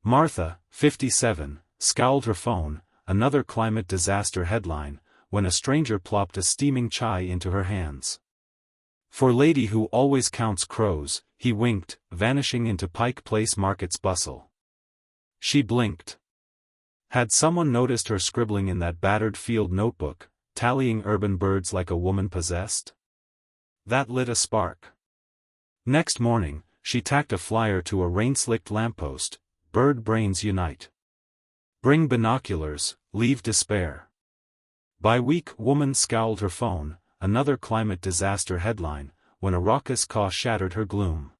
Martha, 57, scowled her phone, another climate disaster headline, when a stranger plopped a steaming chai into her hands. For lady who always counts crows, he winked, vanishing into Pike Place Market's bustle. She blinked. Had someone noticed her scribbling in that battered field notebook, tallying urban birds like a woman possessed? That lit a spark. Next morning, she tacked a flyer to a rain-slicked lamppost: "Bird brains unite. Bring binoculars, leave despair." By week, woman scowled her phone, another climate disaster headline, when a raucous caw shattered her gloom.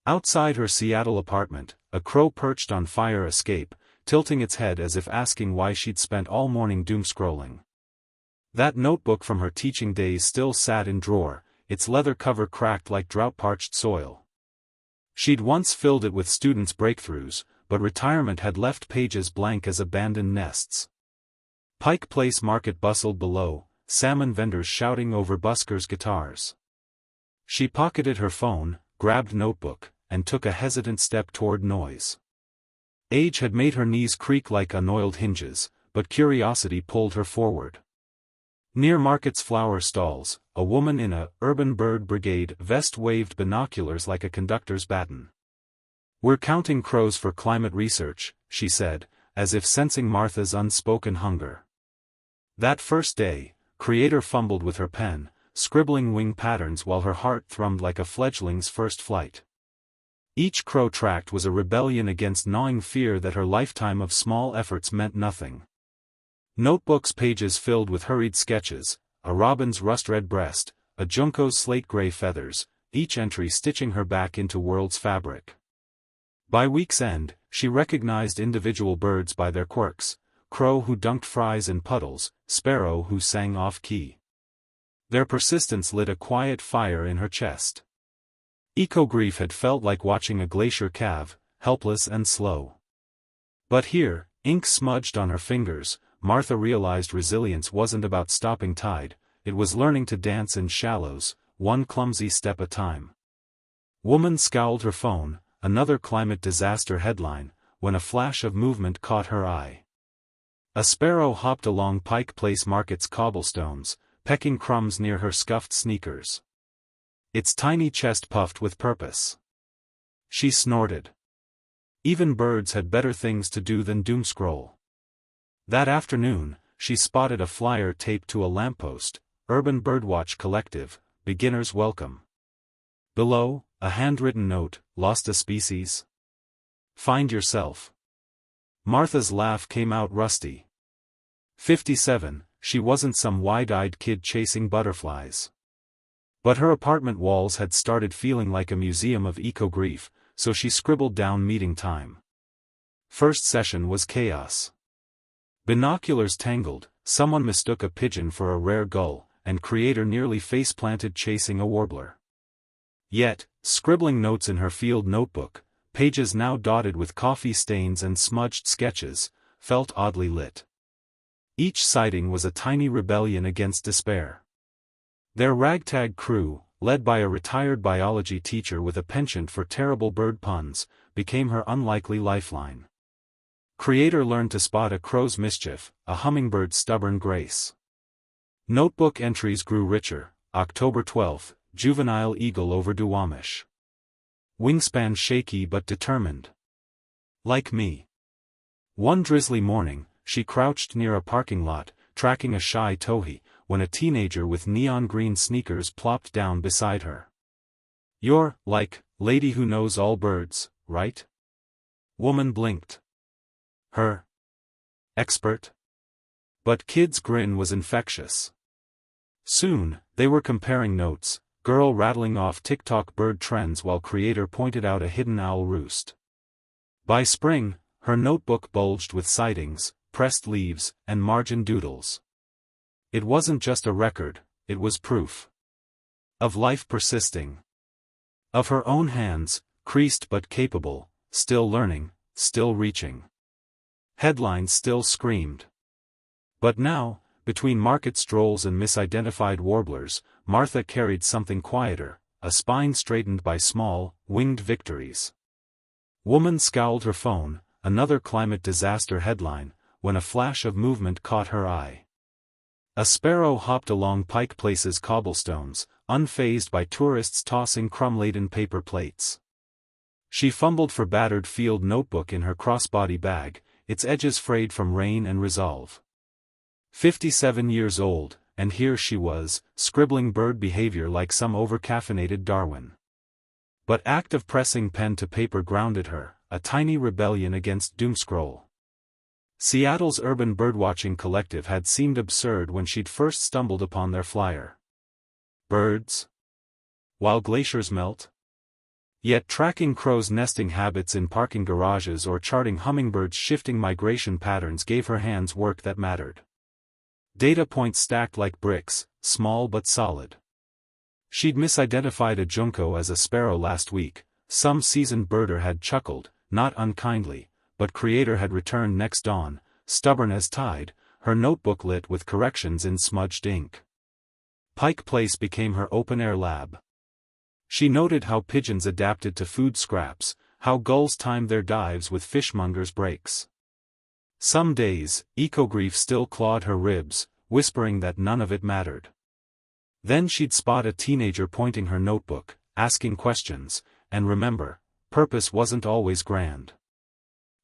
Outside her Seattle apartment, a crow perched on fire escape, tilting its head as if asking why she'd spent all morning doom-scrolling. That notebook from her teaching days still sat in drawer, its leather cover cracked like drought-parched soil. She'd once filled it with students' breakthroughs, but retirement had left pages blank as abandoned nests. Pike Place Market bustled below, salmon vendors shouting over buskers' guitars. She pocketed her phone, grabbed notebook, and took a hesitant step toward noise. Age had made her knees creak like unoiled hinges, but curiosity pulled her forward. Near Market's flower stalls, a woman in a Urban Bird Brigade vest waved binoculars like a conductor's baton. "We're counting crows for climate research," she said, as if sensing Martha's unspoken hunger. That first day, Creator fumbled with her pen, scribbling wing patterns while her heart thrummed like a fledgling's first flight. Each crow tracked was a rebellion against gnawing fear that her lifetime of small efforts meant nothing. Notebook's pages filled with hurried sketches, a robin's rust-red breast, a junco's slate-gray feathers, each entry stitching her back into world's fabric. By week's end, she recognized individual birds by their quirks: crow who dunked fries in puddles, sparrow who sang off-key. Their persistence lit a quiet fire in her chest. Eco-grief had felt like watching a glacier calve, helpless and slow. But here, ink smudged on her fingers, Martha realized resilience wasn't about stopping tide, it was learning to dance in shallows, one clumsy step at a time. Woman scowled her phone, another climate disaster headline, when a flash of movement caught her eye. A sparrow hopped along Pike Place Market's cobblestones, pecking crumbs near her scuffed sneakers. Its tiny chest puffed with purpose. She snorted. Even birds had better things to do than doomscroll. That afternoon, she spotted a flyer taped to a lamppost: "Urban Birdwatch Collective, Beginner's Welcome." Below, a handwritten note: "Lost a species? Find yourself." Martha's laugh came out rusty. 57, she wasn't some wide-eyed kid chasing butterflies. But her apartment walls had started feeling like a museum of eco-grief, so she scribbled down meeting time. First session was chaos. Binoculars tangled, someone mistook a pigeon for a rare gull, and Creator nearly face-planted chasing a warbler. Yet, scribbling notes in her field notebook, pages now dotted with coffee stains and smudged sketches, felt oddly lit. Each sighting was a tiny rebellion against despair. Their ragtag crew, led by a retired biology teacher with a penchant for terrible bird puns, became her unlikely lifeline. Creator learned to spot a crow's mischief, a hummingbird's stubborn grace. Notebook entries grew richer: October 12, juvenile eagle over Duwamish. Wingspan shaky but determined. Like me. One drizzly morning, she crouched near a parking lot, tracking a shy towhee, when a teenager with neon green sneakers plopped down beside her. "You're, like, lady who knows all birds, right?" Woman blinked. Her expert? But kid's grin was infectious. Soon, they were comparing notes, girl rattling off TikTok bird trends while Creator pointed out a hidden owl roost. By spring, her notebook bulged with sightings, pressed leaves, and margin doodles. It wasn't just a record, it was proof. Of life persisting. Of her own hands, creased but capable, still learning, still reaching. Headlines still screamed. But now, between market strolls and misidentified warblers, Martha carried something quieter, a spine straightened by small, winged victories. Woman scowled her phone, another climate disaster headline, when a flash of movement caught her eye. A sparrow hopped along Pike Place's cobblestones, unfazed by tourists tossing crumb-laden paper plates. She fumbled for battered field notebook in her crossbody bag, its edges frayed from rain and resolve. 57 years old, and here she was, scribbling bird behavior like some over-caffeinated Darwin. But act of pressing pen to paper grounded her, a tiny rebellion against doomscroll. Seattle's urban birdwatching collective had seemed absurd when she'd first stumbled upon their flyer. Birds? While glaciers melt? Yet tracking crows' nesting habits in parking garages or charting hummingbirds' shifting migration patterns gave her hands work that mattered. Data points stacked like bricks, small but solid. She'd misidentified a junco as a sparrow last week. Some seasoned birder had chuckled, not unkindly, but Creator had returned next dawn, stubborn as tide, her notebook lit with corrections in smudged ink. Pike Place became her open-air lab. She noted how pigeons adapted to food scraps, how gulls timed their dives with fishmongers' breaks. Some days, eco-grief still clawed her ribs, whispering that none of it mattered. Then she'd spot a teenager pointing her notebook, asking questions, and remember, purpose wasn't always grand.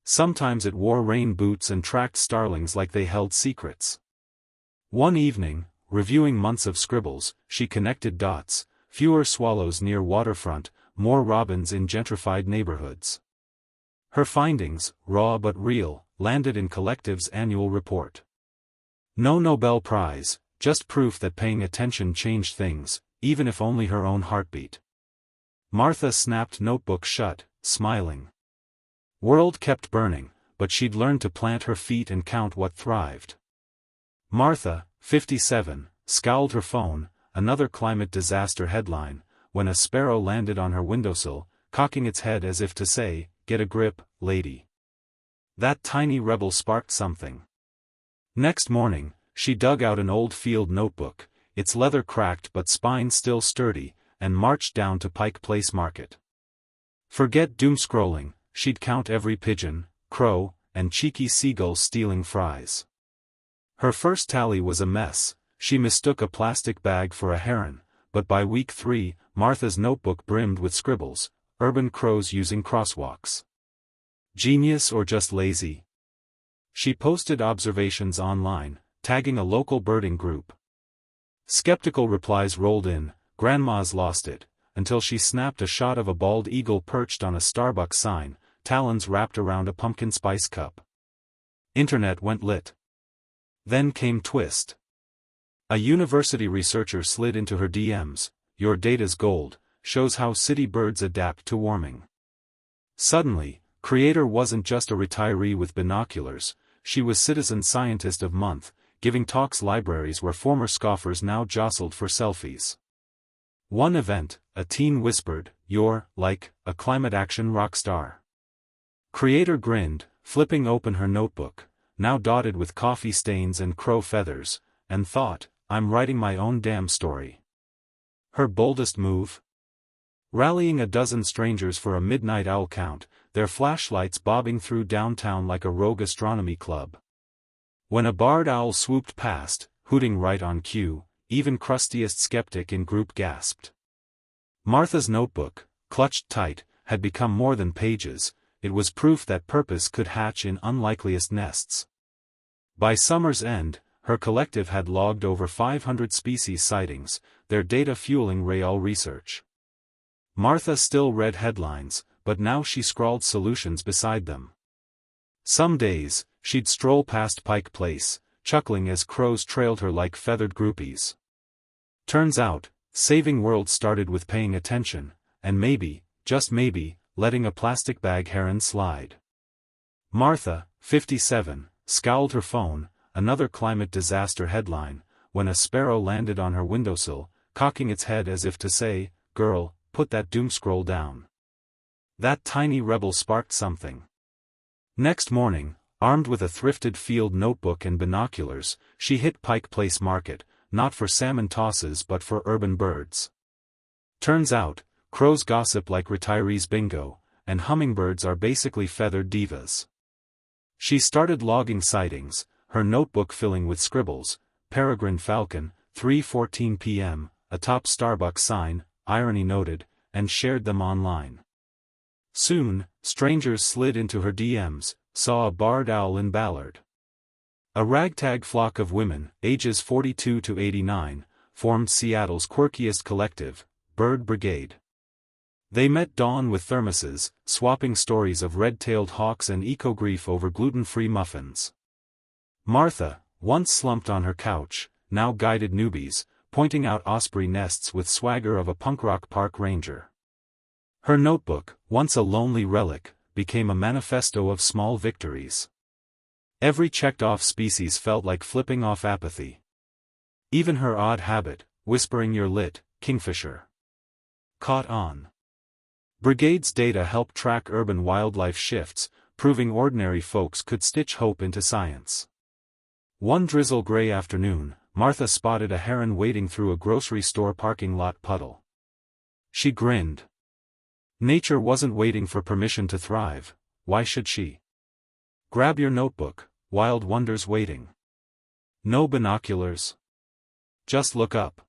Sometimes it wore rain boots and tracked starlings like they held secrets. One evening, reviewing months of scribbles, she connected dots: fewer swallows near waterfront, more robins in gentrified neighborhoods. Her findings, raw but real, landed in Collective's annual report. No Nobel Prize, just proof that paying attention changed things, even if only her own heartbeat. Martha snapped notebook shut, smiling. World kept burning, but she'd learned to plant her feet and count what thrived. Martha, 57, scowled her phone, another climate disaster headline, when a sparrow landed on her windowsill, cocking its head as if to say, "Get a grip, lady." That tiny rebel sparked something. Next morning, she dug out an old field notebook, its leather cracked but spine still sturdy, and marched down to Pike Place Market. Forget doomscrolling, she'd count every pigeon, crow, and cheeky seagull stealing fries. Her first tally was a mess. She mistook a plastic bag for a heron, but by week 3, Martha's notebook brimmed with scribbles, urban crows using crosswalks. Genius or just lazy? She posted observations online, tagging a local birding group. Skeptical replies rolled in, "Grandma's lost it," until she snapped a shot of a bald eagle perched on a Starbucks sign, talons wrapped around a pumpkin spice cup. Internet went lit. Then came twist. A university researcher slid into her DMs, "Your data's gold, shows how city birds adapt to warming." Suddenly, Creator wasn't just a retiree with binoculars, she was Citizen Scientist of Month, giving talks libraries where former scoffers now jostled for selfies. One event, a teen whispered, "You're, like, a climate action rock star." Creator grinned, flipping open her notebook, now dotted with coffee stains and crow feathers, and thought, "I'm writing my own damn story." Her boldest move? Rallying a dozen strangers for a midnight owl count, their flashlights bobbing through downtown like a rogue astronomy club. When a barred owl swooped past, hooting right on cue, even crustiest skeptic in group gasped. Martha's notebook, clutched tight, had become more than pages. It was proof that purpose could hatch in unlikeliest nests. By summer's end, her collective had logged over 500 species sightings, their data fueling Rayal research. Martha still read headlines, but now she scrawled solutions beside them. Some days, she'd stroll past Pike Place, chuckling as crows trailed her like feathered groupies. Turns out, saving worlds started with paying attention, and maybe, just maybe, letting a plastic bag heron slide. Martha, 57, scowled her phone, another climate disaster headline, when a sparrow landed on her windowsill, cocking its head as if to say, "Girl, put that doomscroll down." That tiny rebel sparked something. Next morning, armed with a thrifted field notebook and binoculars, she hit Pike Place Market, not for salmon tosses but for urban birds. Turns out, crows gossip like retirees bingo, and hummingbirds are basically feathered divas. She started logging sightings, her notebook filling with scribbles: Peregrine Falcon, 3:14 p.m., atop Starbucks sign, irony noted, and shared them online. Soon, strangers slid into her DMs, saw a barred owl in Ballard. A ragtag flock of women, ages 42 to 89, formed Seattle's quirkiest collective, Bird Brigade. They met dawn with thermoses, swapping stories of red-tailed hawks and eco-grief over gluten-free muffins. Martha, once slumped on her couch, now guided newbies, pointing out osprey nests with swagger of a punk rock park ranger. Her notebook, once a lonely relic, became a manifesto of small victories. Every checked-off species felt like flipping off apathy. Even her odd habit, whispering "you're lit, Kingfisher," caught on. Brigade's data helped track urban wildlife shifts, proving ordinary folks could stitch hope into science. One drizzle-gray afternoon, Martha spotted a heron wading through a grocery store parking lot puddle. She grinned. Nature wasn't waiting for permission to thrive, why should she? Grab your notebook, wild wonders waiting. No binoculars. Just look up.